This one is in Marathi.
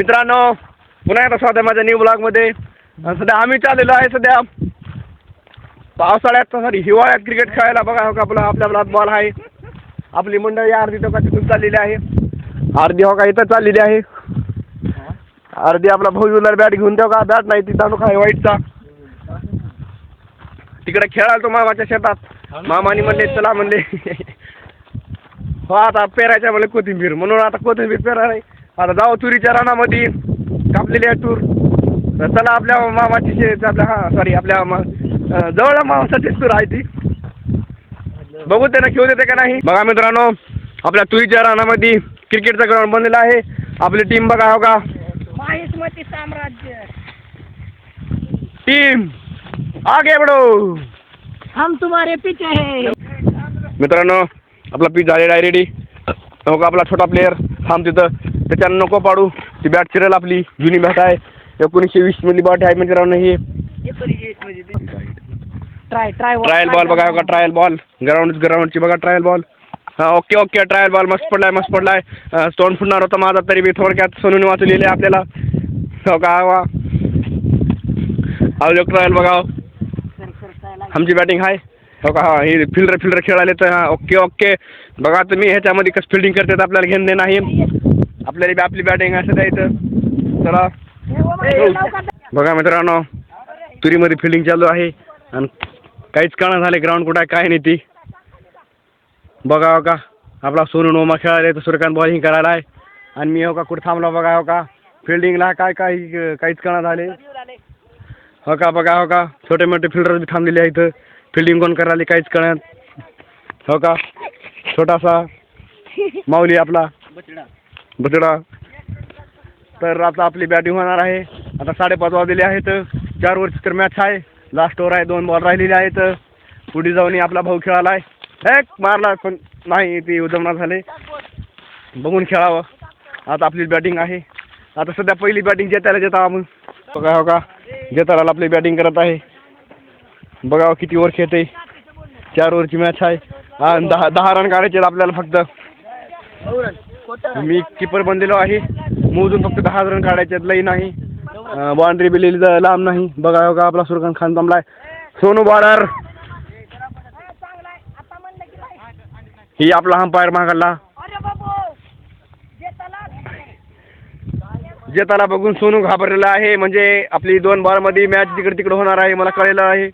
मित्रांनो, पुन्हा एकदा स्वागत आहे माझ्या न्यू ब्लॉगमध्ये. सध्या आम्ही चाललेलो आहे सध्या पावसाळ्यात सॉरी हिवाळ्यात क्रिकेट खेळायला. बघा हो का आपल्या बॉल आहे. आपली मंडळी अर्धी तो का तिथून चाललेली आहे, अर्धी हो का इथं चाललेली आहे, अर्धी आपला भाऊजूला बॅट घेऊन ठेव का बॅट नाही तिथं काय वाईटचा तिकडे खेळायला तो मामाच्या शेतात. मामानी म्हणले चला म्हणले हो आता पेरायच्या म्हणले कोथिंबीर, म्हणून आता कोथिंबीर पेरा नाही. आता जाऊ तुरीच्या रानामध्ये कापलेली आहे तूर. तर चला आपल्या मामाची शेत आपल्या सॉरी आपल्या जवळ मामासाठीच तूर आहे ती, बघू त्यांना खेळू देते का नाही. बघा मित्रांनो, आपल्या तुरीच्या रानामध्ये क्रिकेटचा ग्राउंड बनलेला आहे. आपली टीम बघा हो का, माहिष्मती साम्राज्य. टीम आगे बढो, हम तुम्हारे पीछे है. मित्रांनो आपला पिच झालेला आहे रेडी. हो का आपला छोटा प्लेअर थांब तिथं, त्याच्यानं नको पाडू, ती बॅट चिरेल. आपली जुनी बॅट आहे, 1920 मधली बॅट आहे मित्रांनो. ही ट्रायल बॉल बघा हो का, ट्रायल बॉल ग्राउंडची बघा ट्रायल बॉल. हा ओके ट्रायल बॉल मस्त पडलाय. स्टोन फुटणार होता माझा, तरी मी थोडक्यात सोनूने वाचलेले आपल्याला. हो का वा ट्रायल बघा, आमची बॅटिंग आहे हो का. हा ही फिल्डर खेळायला तर हा ओके बघा तुम्ही ह्याच्यामध्ये कसं फिल्डिंग करतात आपल्याला घेणं देणं नाही. आपल्याला आपली बॅटिंग असं द्यायचं. चला बघा मित्रांनो, तुरीमध्ये फिल्डिंग चालू आहे आणि काहीच कळना झाले ग्राउंड कुठं आहे काय नाही ती. बघा हो का आपला सोनू नोमा खेळायला तर सूर्यकांत बॉलिंग करायला आहे आणि मी हो का कुठं थांबला. बघा हो का फिल्डिंगला काहीच कळना झाले हो का. बघा हो का छोटे मोठे फिल्डर बी थांबलेले आहेत, फिल्डिंग कोण करायला काहीच कळत हो का. छोटासा माऊली आपला बचडा. तर आता आपली बॅटिंग होणार आहे. आता 5:30 वाजलेले आहेत. 4 ओव्हरची तर मॅच आहे, लास्ट ओव्हर आहे, 2 बॉल राहिलेले आहेत. पुढे जाऊन आपला भाऊ खेळाला आहे, एक मारला पण नाही, ती उजमणार झाले. बघून खेळावं. आता आपली बॅटिंग आहे. आता सध्या पहिली बॅटिंग जेताला आपण बघा हो का, जेताला आपली बॅटिंग करत आहे. बघा किती ओव्हर खेळते, 4 ओव्हरची मॅच आहे. 10 रन काढायचे आपल्याला फक्त. मी किपर बनलेलो आहे, मोजून फक्त 10 रन काढायचे, लई नाही. बाउंड्री बिलेली लांब नाही. बघा हो का आपला सुरखान खान जमलाय. सोनू बॉलर, ही आपला अंपायर मागायला. जेताला बघून सोनू घाबरलेला आहे, म्हणजे आपली 2 बॉलमध्ये मॅच तिकडे होणार आहे मला कळलेलं आहे.